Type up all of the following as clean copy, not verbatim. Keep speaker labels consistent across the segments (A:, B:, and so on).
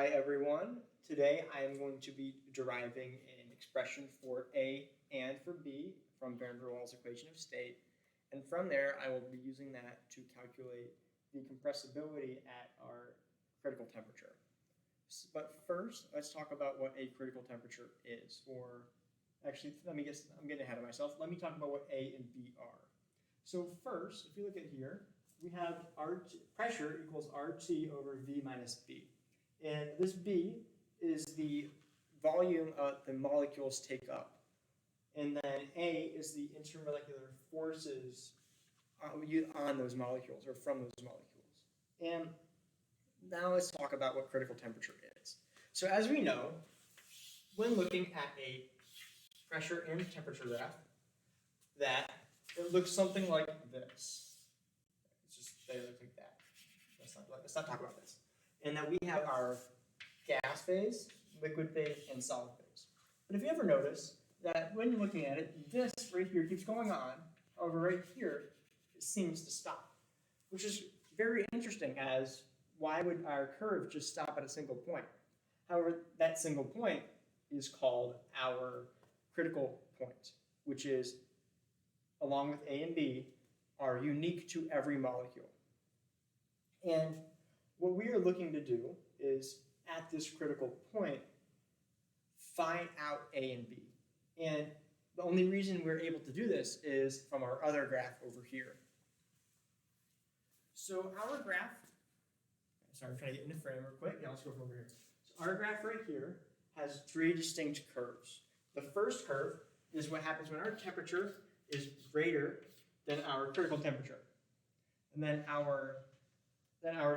A: Hi everyone. Today I am going to be deriving an expression for A and for B from Van der Waals equation of state. And from there I will be using that to calculate the compressibility at our critical temperature. But first, let's talk about what a critical temperature is. Or actually, I'm getting ahead of myself. Let me talk about what A and B are. So first, if you look at here, we have pressure equals RT over V minus B. And this B is the volume the molecules take up. And then A is the intermolecular forces on those molecules or from those molecules. And now let's talk about what critical temperature is. So as we know, when looking at a pressure and temperature graph, that it looks something like this. It's just they look like that. Let's not talk about this. And that we have our gas phase, liquid phase, and solid phase. But if you ever notice that when you're looking at it, this right here keeps going on, however right here it seems to stop, which is very interesting as why would our curve just stop at a single point? However, that single point is called our critical point, which is, along with A and B, are unique to every molecule. And what we are looking to do is, at this critical point, find out A and B. And the only reason we're able to do this is from our other graph over here. So our graph, sorry, I'm trying to get into frame real quick. Yeah, let's go from over here. So our graph right here has three distinct curves. The first curve is what happens when our temperature is greater than our critical temperature. And then our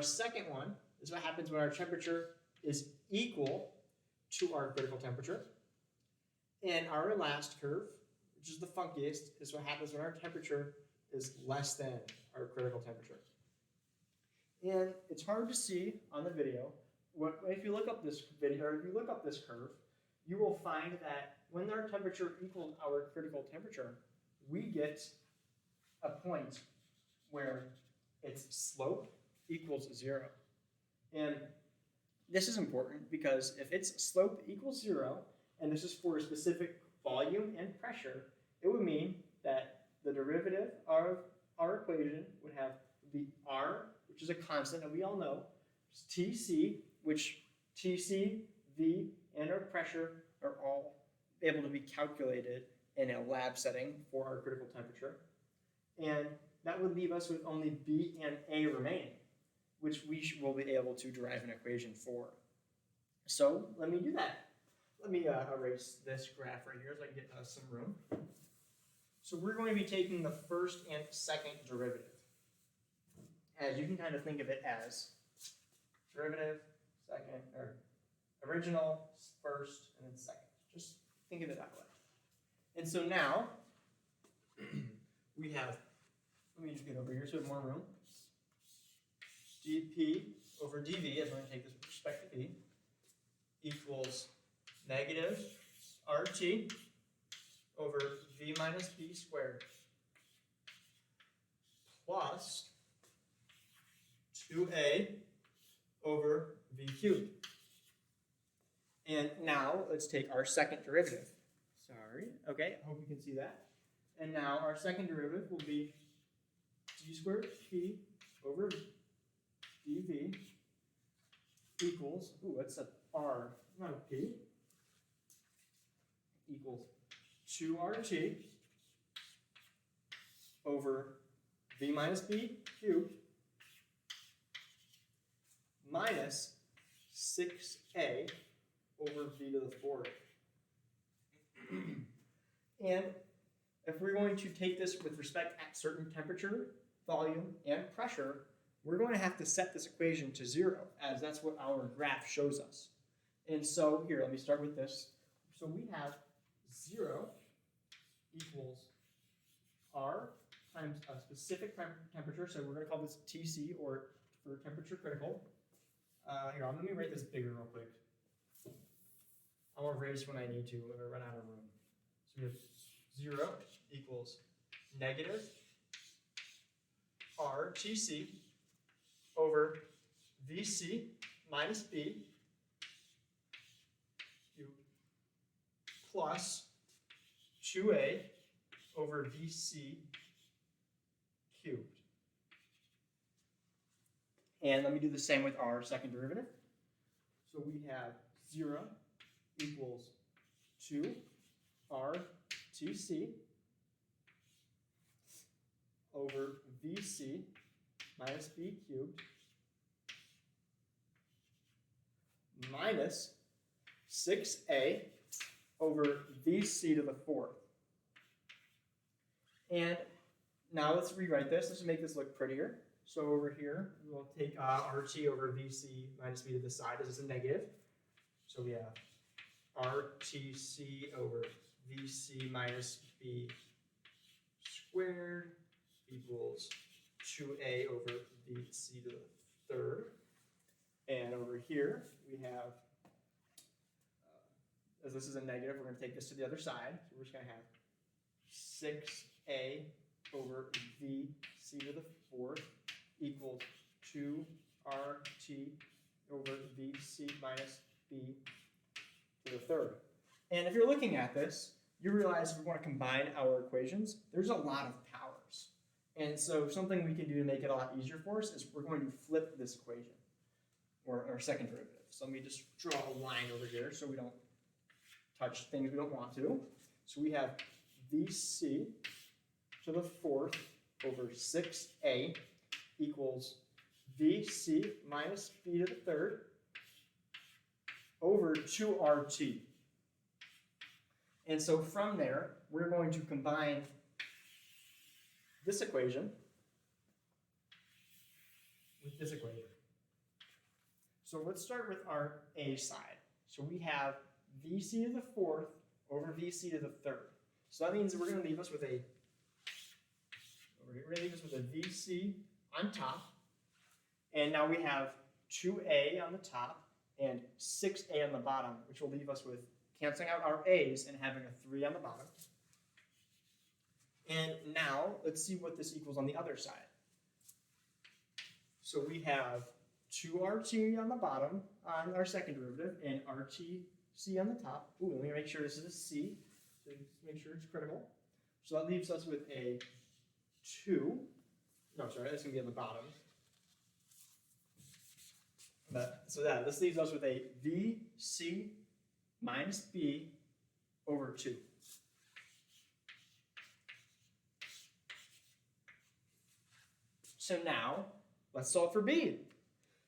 A: second one is what happens when our temperature is equal to our critical temperature. And our last curve, which is the funkiest, is what happens when our temperature is less than our critical temperature. And it's hard to see on the video. If you look up this video, or if you look up this curve, you will find that when our temperature equals our critical temperature, we get a point where its slope equals 0. And this is important because if its slope equals 0, and this is for a specific volume and pressure, it would mean that the derivative of our equation would have the R, which is a constant that we all know, Tc, which Tc, V, and our pressure are all able to be calculated in a lab setting for our critical temperature. And that would leave us with only B and A remaining, which we will be able to derive an equation for. So let me do that. Let me erase this graph right here so I can get some room. So we're going to be taking the first and second derivative. As you can kind of think of it as derivative, second, or original, first, and then second. Just think of it that way. And so now we have, let me just get over here so we have more room. dP over dV, as we're going to take this with respect to V, equals negative RT over V minus B squared plus 2A over V cubed. And now let's take our second derivative. Sorry. Okay, I hope you can see that. And now our second derivative will be d squared P over dV equals, that's an R, not a P, equals 2RT over V minus B cubed minus 6A over V to the fourth. And if we're going to take this with respect at certain temperature, volume, and pressure, we're going to have to set this equation to 0, as that's what our graph shows us. And so here, let me start with this. So we have 0 equals R times a specific temperature. So we're going to call this Tc, or for temperature critical. Here, let me write this bigger real quick. I'll erase when I need to when I run out of room. So we have 0 equals negative RTC over VC minus B plus 2a over VC cubed. And let me do the same with our second derivative. So we have 0 equals 2 RTC over VC minus B cubed minus 6a over VC to the fourth. And now let's rewrite this. Let's make this look prettier. So over here, we'll take RT over VC minus B to the side. This is a negative. So we have RTC over VC minus B squared equals 2a over VC to the third. And over here, we have, as this is a negative, we're going to take this to the other side. So we're just going to have 6a over VC to the fourth equals 2RT over VC minus B to the third. And if you're looking at this, you realize if we want to combine our equations, there's a lot of powers. And so something we can do to make it a lot easier for us is we're going to flip this equation, or our second derivative. So let me just draw a line over here so we don't touch things we don't want to. So we have VC to the fourth over 6a equals VC minus B to the third over 2RT. And so from there, we're going to combine this equation with this equation. So let's start with our A side. So we have VC to the fourth over VC to the third. So that means we're going to leave us with a VC on top. And now we have 2a on the top and 6a on the bottom, which will leave us with canceling out our a's and having a 3 on the bottom. And now let's see what this equals on the other side. So we have 2RT on the bottom on our second derivative and RTC on the top. Ooh, let me make sure this is a C, so make sure it's critical. So that leaves us with a 2. No, sorry, that's going to be on the bottom. This leaves us with a VC minus B over 2. So now, let's solve for B.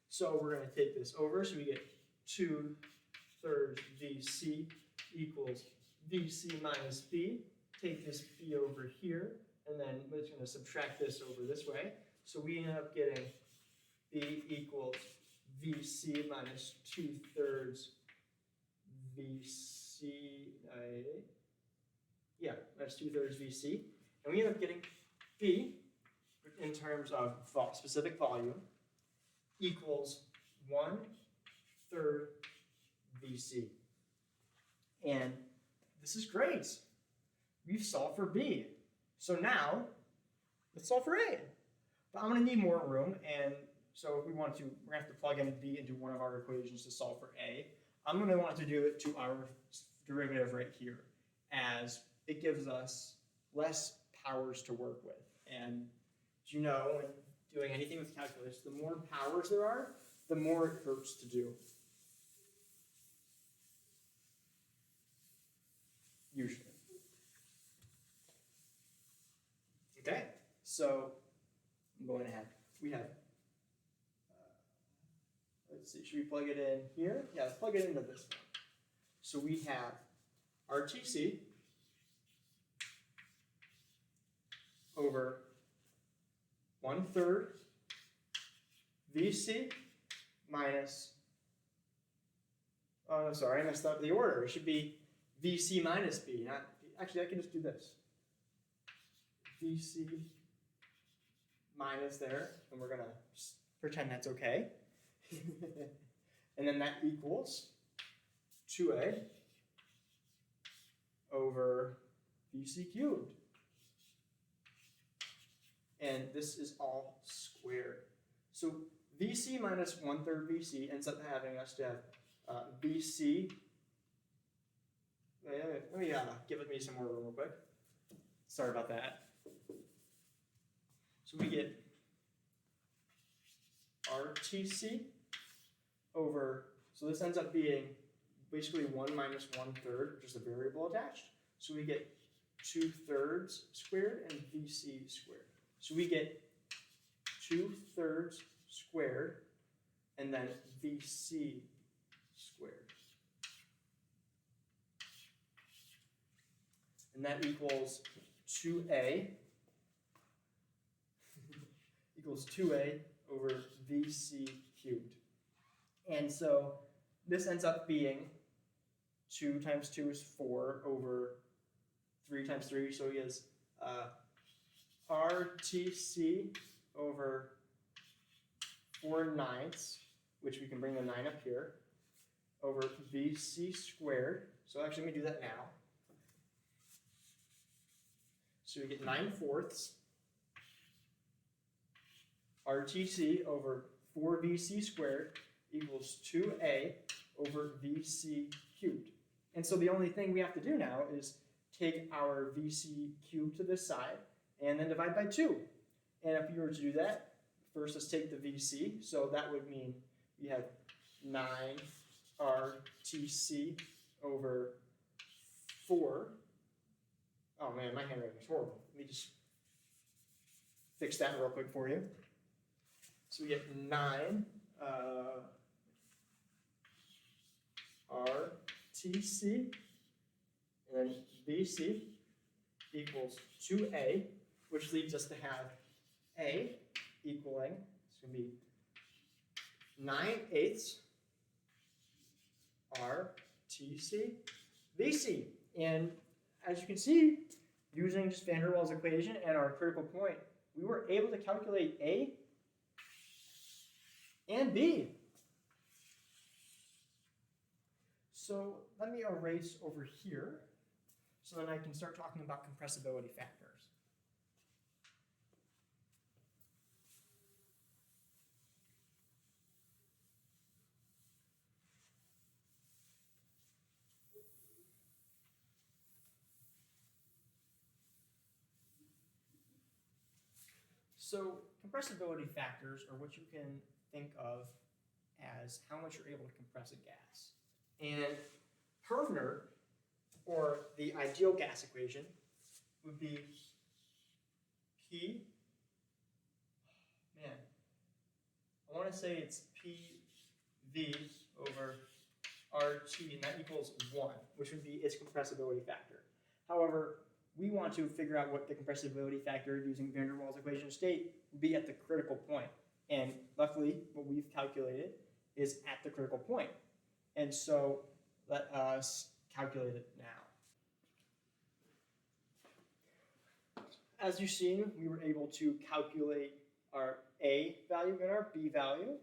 A: So we're going to take this over, so we get 2/3 VC equals VC minus B. Take this B over here, and then we're just going to subtract this over this way. So we end up getting B equals VC minus 2/3 VC, that's 2/3 VC. And we end up getting B, in terms of specific volume, equals 1/3 VC. And this is great. We've solved for B. So now, let's solve for A. But I'm going to need more room, and so if we want to, we're going to have to plug in B into one of our equations to solve for A. I'm going to want to do it to our derivative right here, as it gives us less powers to work with. And you know, when doing anything with calculus, the more powers there are, the more it hurts to do. Usually. Okay, so I'm going ahead. We have, let's see, should we plug it in here? Yeah, let's plug it into this one. So we have RTC over 1/3 VC minus, oh, sorry, I messed up the order. It should be VC minus B. Not, actually, I can just do this. VC minus there, and we're going to pretend that's okay. And then that equals 2a over VC cubed. And this is all squared. So VC minus 1/3 VC ends up having us to have VC, Let me give me some more room real quick. Sorry about that. So we get RTC over, so this ends up being basically 1 minus 1/3, which is the variable attached. So we get 2/3 squared and VC squared. So we get 2/3 squared and then VC squared. And that equals 2A equals 2A over VC cubed. And so this ends up being 2 times 2 is 4 over 3 times 3. So he has RTC over 4/9, which we can bring the 9 up here, over VC squared. So actually let me do that now. So we get 9/4 RTC over 4VC squared equals 2A over VC cubed. And so the only thing we have to do now is take our VC cubed to this side and then divide by 2. And if you were to do that, first let's take the VC. So that would mean we have 9 RTC over 4. Oh man, my handwriting is horrible. Let me just fix that real quick for you. So we get 9 RTC and then VC equals 2A, which leads us to have A equaling, it's going to be 9/8 RTC VC. And as you can see, using just van der Waals equation and our critical point, we were able to calculate A and B. So let me erase over here so then I can start talking about compressibility factors. So compressibility factors are what you can think of as how much you're able to compress a gas. And Hervner, or the ideal gas equation, would be P, man, I want to say it's PV over RT, and that equals 1, which would be its compressibility factor. However, we want to figure out what the compressibility factor using van der Waals equation state would be at the critical point. And luckily, what we've calculated is at the critical point. And so let us calculate it now. As you've seen, we were able to calculate our A value and our B value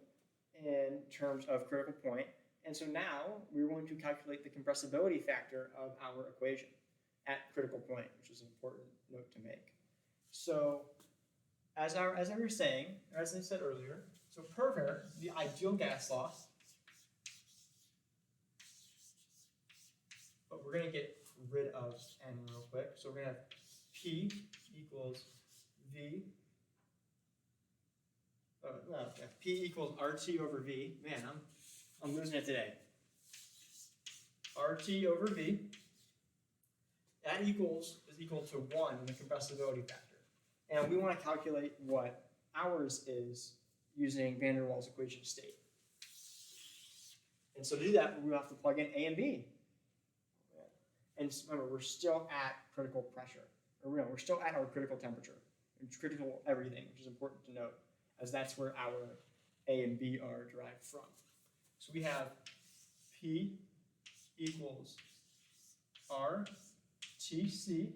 A: in terms of critical point. And so now we're going to calculate the compressibility factor of our equation at critical point, which is an important note to make. So as I was saying, or as I said earlier, so per the ideal gas loss, but we're going to get rid of N real quick. So we're going to have P equals V. P equals RT over V. Man, I'm losing it today. RT over V. That is equal to 1 in the compressibility factor. And we want to calculate what ours is using van der Waals equation state. And so to do that, we have to plug in A and B. And remember, we're still at critical pressure. Or we're still at our critical temperature. It's critical everything, which is important to note, as that's where our A and B are derived from. So we have P equals RTC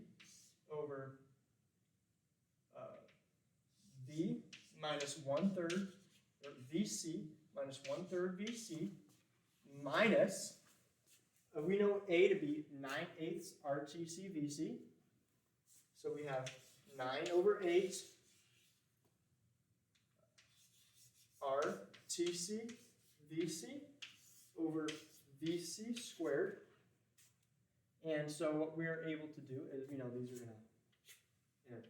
A: over V minus 1/3, or VC minus 1/3 VC, minus, we know A to be 9/8 RTC VC. So we have 9 over 8 RTC VC over VC squared. And so what we're able to do is, these are going to,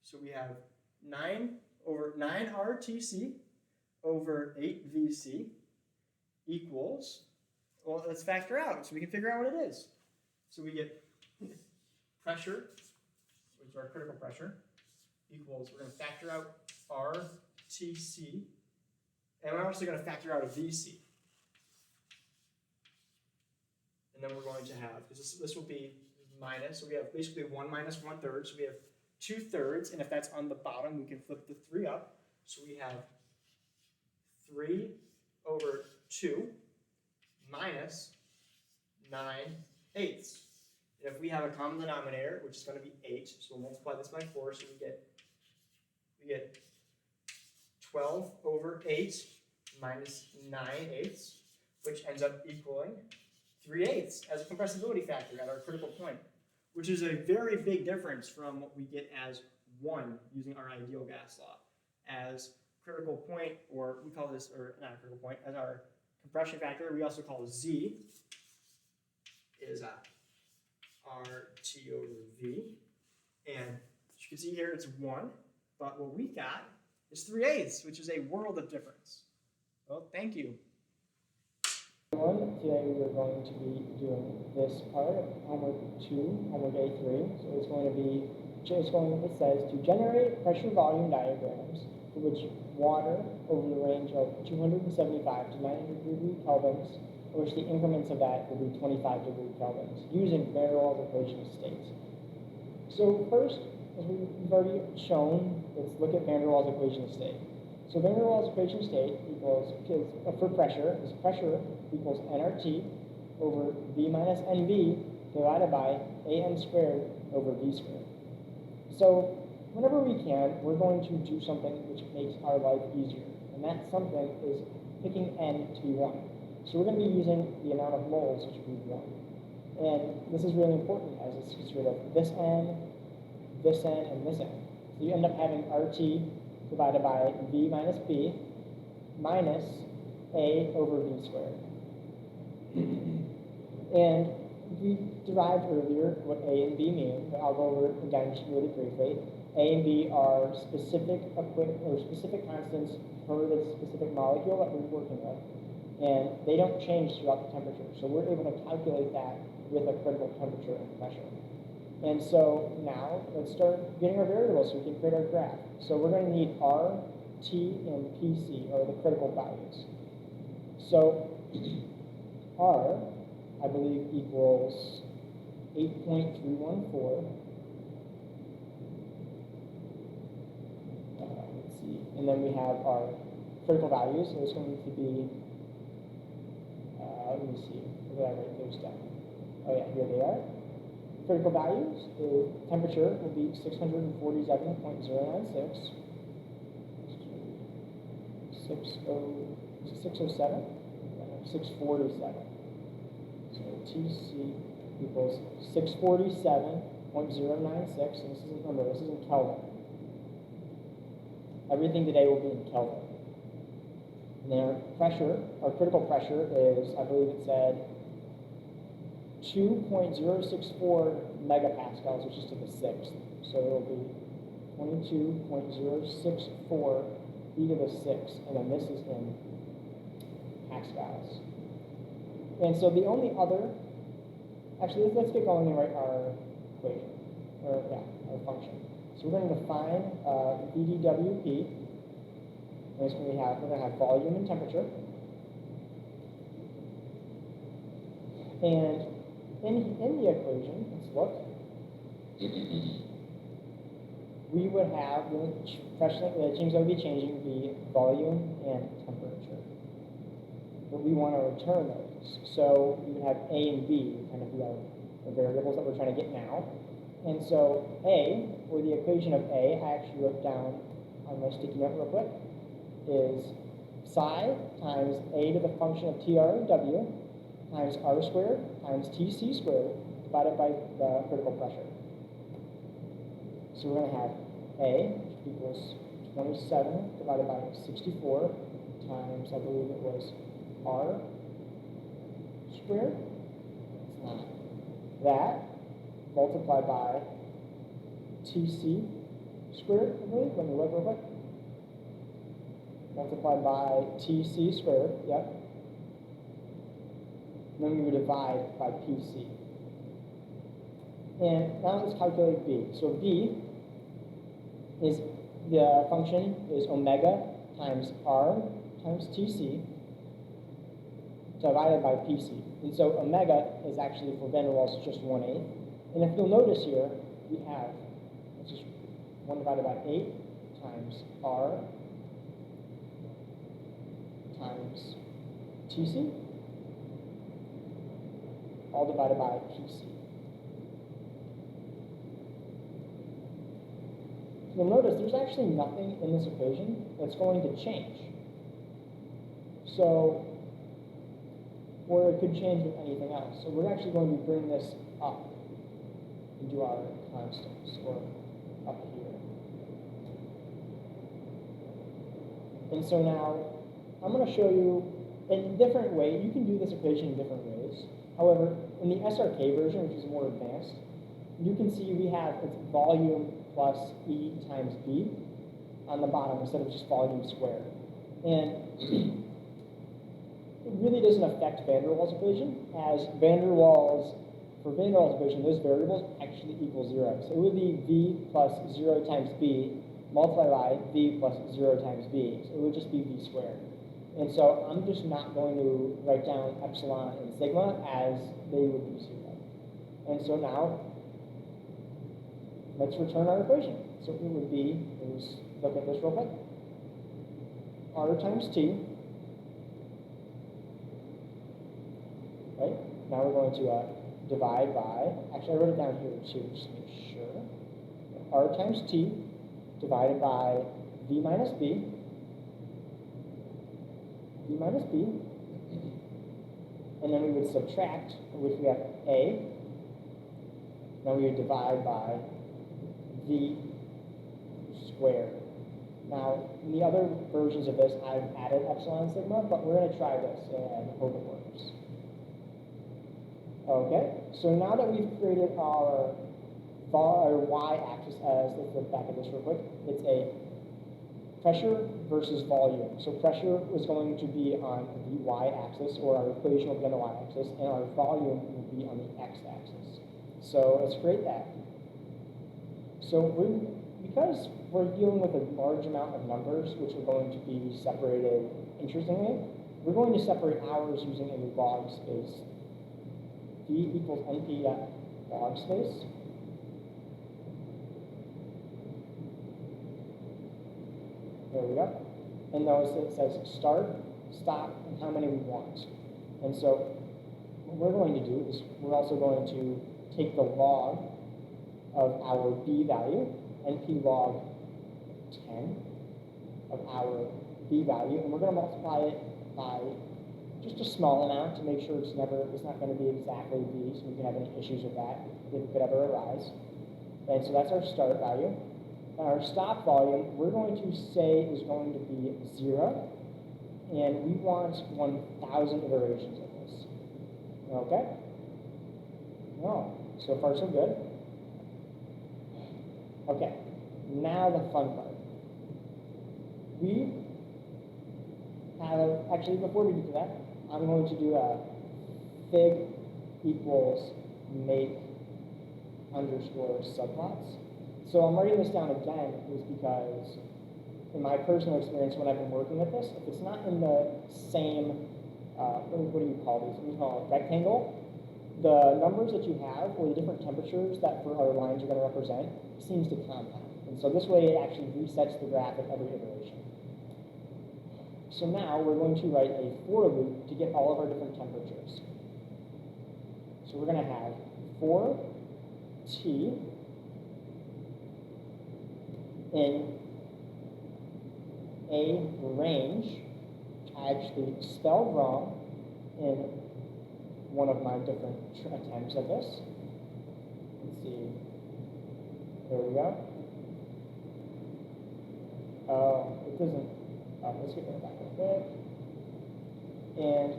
A: so we have 9 RTC over 8 VC equals, well, let's factor out so we can figure out what it is. So we get pressure, which is our critical pressure, equals, we're going to factor out RTC, and we're also going to factor out a VC. And then we're going to have, because this will be minus, so we have basically 1 minus 1/3, so we have 2/3, and if that's on the bottom, we can flip the 3 up. So we have 3 over 2 minus 9/8. And if we have a common denominator, which is going to be 8, so we'll multiply this by 4, so we get 12 over 8 minus 9/8, which ends up equaling 3/8 as a compressibility factor at our critical point, which is a very big difference from what we get as 1 using our ideal gas law. As critical point, or we call this, or not a critical point, as our compression factor, we also call Z, is RT over V. And as you can see here, it's 1, but what we got is 3/8, which is a world of difference. Well, thank you.
B: Today we are going to be doing this part of homework 2, homework A3. So it says to generate pressure volume diagrams for which water over the range of 275 to 900 degree kelvins, in which the increments of that will be 25 degree kelvins, using Van der Waals equation of state. So first, as we've already shown, let's look at Van der Waals equation of state. So Van der Waals equation of state equals, for pressure, is pressure equals nRT over V minus NV divided by AN squared over V squared. So whenever we can, we're going to do something which makes our life easier. And that something is picking N to be 1. So we're going to be using the amount of moles, which would be 1. And this is really important as it's considered of this N, and this N. So you end up having RT divided by V minus B minus A over V squared. And we derived earlier what A and B mean, but I'll go over it again just really briefly. A and B are specific constants per the specific molecule that we're working with, and they don't change throughout the temperature. So we're able to calculate that with a critical temperature and pressure. And so now let's start getting our variables so we can create our graph. So we're going to need R, T, and PC, or the critical values. So R, I believe, equals 8.314. Let's see. And then we have our critical values. So it's going to be, let me see. Where did I write those down? Oh yeah, here they are. Critical values, the temperature will be 647.096. 607? 647. So TC equals 647.096, and this is in Kelvin. Everything today will be in Kelvin. And then our pressure, our critical pressure is, I believe it said, 2.064 megapascals, which is to the 6th. So it will be 22.064 e to the 6th, and then this is in pascals. And so the only other, actually, let's get going and write our equation, or yeah, our function. So we're going to define VDWP, and this we're going to have volume and temperature. And in the equation, let's look, we would have the things that would be changing would be volume and temperature. But we want to return those. So we would have A and B, kind of the variables that we're trying to get now. And so A, or the equation of A, I actually wrote down on my sticky note real quick, is psi times A to the function of TR/W times R squared times TC squared divided by the critical pressure. So we're going to have A, which equals 27 divided by 64 times, I believe it was R squared. It's not. That multiplied by TC squared, I believe. Let me look real quick. Multiplied by TC squared, yep. And then we would divide by PC. And now let's calculate B. So B is, the function is omega times R times TC divided by PC. And so omega is actually, for van der Waals, just 1/8. And if you'll notice here, we have, it's just 1 divided by 8 times R times TC, all divided by PC. You'll notice there's actually nothing in this equation that's going to change. So, or it could change with anything else. So we're actually going to bring this up into our constants, or up here. And so now, I'm going to show you in a different way. You can do this equation in different ways. However, in the SRK version, which is more advanced, you can see we have its volume plus E times B on the bottom instead of just volume squared. And it really doesn't affect van der Waals equation, as for van der Waals equation, those variables actually equal 0. So it would be V plus 0 times B multiplied by V plus 0 times B. So it would just be V squared. And so I'm just not going to write down epsilon and sigma as they would be 0. And so now, let's return our equation. So it would be, let's look at this real quick. R times T. Right? Now we're going to divide by, actually I wrote it down here too, just to make sure. R times T divided by V minus B. V minus B. And then we would subtract, which we have A. Then we would divide by V squared. Now, in the other versions of this, I've added epsilon and sigma, but we're going to try this and hope it works. Okay, so now that we've created our y-axis, let's look back at this real quick. It's a pressure versus volume. So pressure is going to be on the y-axis, or our equation will be on the y-axis, and our volume will be on the x-axis. So let's create that. So because we're dealing with a large amount of numbers, which are going to be separated interestingly, we're going to separate ours using a log space. V equals NP at log space. There we go. And notice it says start, stop, and how many we want. And so what we're going to do is we're also going to take the log of our B value, NP log 10 of our B value, and we're going to multiply it by just a small amount to make sure it's not going to be exactly B, so we can have any issues with that if it could ever arise. And so that's our start value. And our stop volume, we're going to say is going to be 0, and we want 1,000 iterations of this. Okay? No, so far so good. Okay, now the fun part. We have, actually before we get to that, I'm going to do a fig equals make underscore subplots. So I'm writing this down again is because in my personal experience when I've been working with this, if it's not in the same, what do you call these? We call it rectangle. The numbers that you have, or the different temperatures that for our lines are going to represent, seems to compound. And so this way it actually resets the graph at every iteration. So now we're going to write a for loop to get all of our different temperatures. So we're going to have for T in a range, I actually spelled wrong in one of my different attempts at this. Let's see. There we go. It doesn't. Let's get that back real quick. And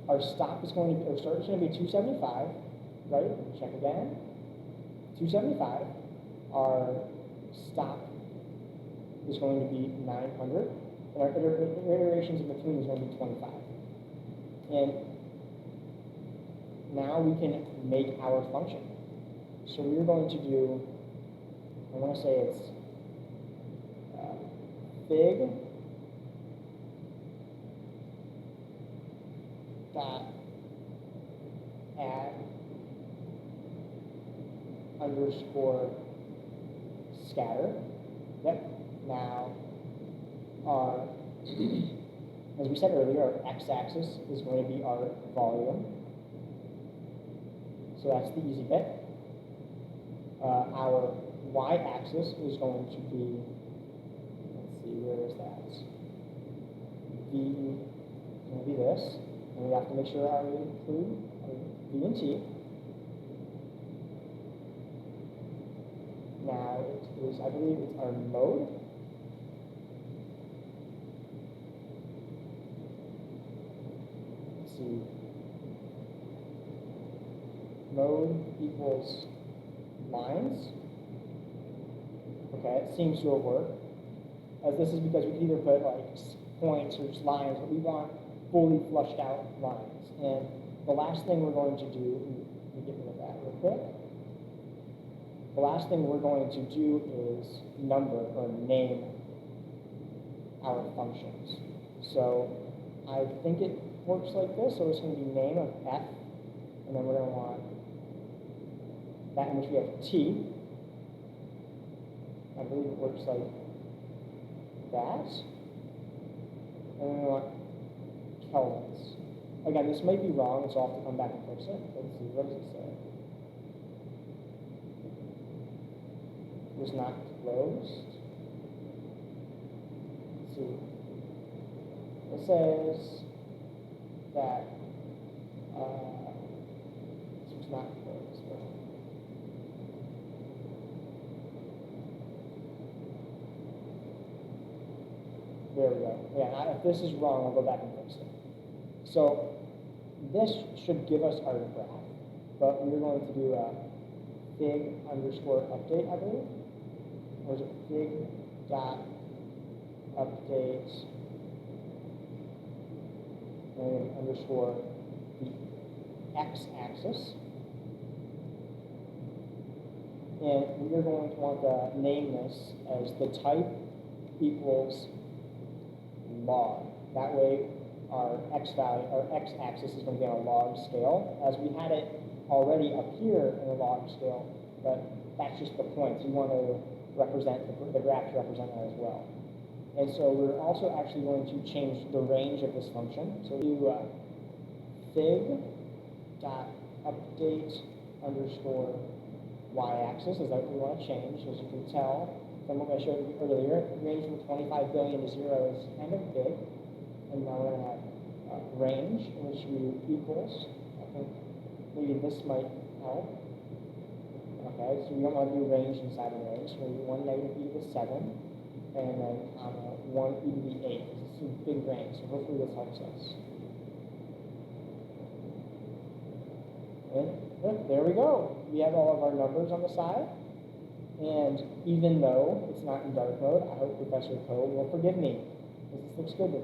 B: our stop is going to be, our start is going to be 275, right? Check again. 275. Our stop is going to be 900, and our iterations in between is going to be 25. And now we can make our function. So we're going to do, I want to say it's fig dot add underscore scatter. Yep. Now our, as we said earlier, our x-axis is going to be our volume. So that's the easy bit. Our y-axis is going to be, let's see, where is that? V is going to be this. And we have to make sure we include V and T. Now it is, I believe it's our mode. Let's see. Mode equals lines. Okay, it seems to have worked. As this is because we can either put like points or just lines, but we want fully flushed out lines. And the last thing we're going to do, let me get rid of that real quick. The last thing we're going to do is number or name our functions. So I think it works like this. So it's going to be name of f, and then we're going to want that in which we have t. I believe it works like that. And then we want kelvins. Again, this might be wrong, so I'll have to come back and fix it. Let's see, what does it say? It was not closed. Let's see. It says that this was not closed. There we go. Yeah, if this is wrong, I'll go back and fix it. So this should give us our graph, but we're going to do a fig underscore update, I believe. Or is it fig dot update and underscore the x-axis. And we're going to want to name this as the type equals log. That way our x-axis is going to be on a log scale, as we had it already appear in a log scale, but that's just the points. You want to represent the graph to represent that as well. And so we're also actually going to change the range of this function. So we do fig dot update underscore y-axis is that what we want to change. As you can tell from what I showed you earlier, the range from 25 billion to 0 is kind of big. And now we're going to have range, in which we equals. I think maybe this might help. Okay, so we don't want to do range inside of range. So we do 1 negative e to the 7, and then 1 e to the 8. This is a big range, so hopefully this helps us. And there we go. We have all of our numbers on the side. And even though it's not in dark mode, I hope Professor Poe will forgive me, because this looks good.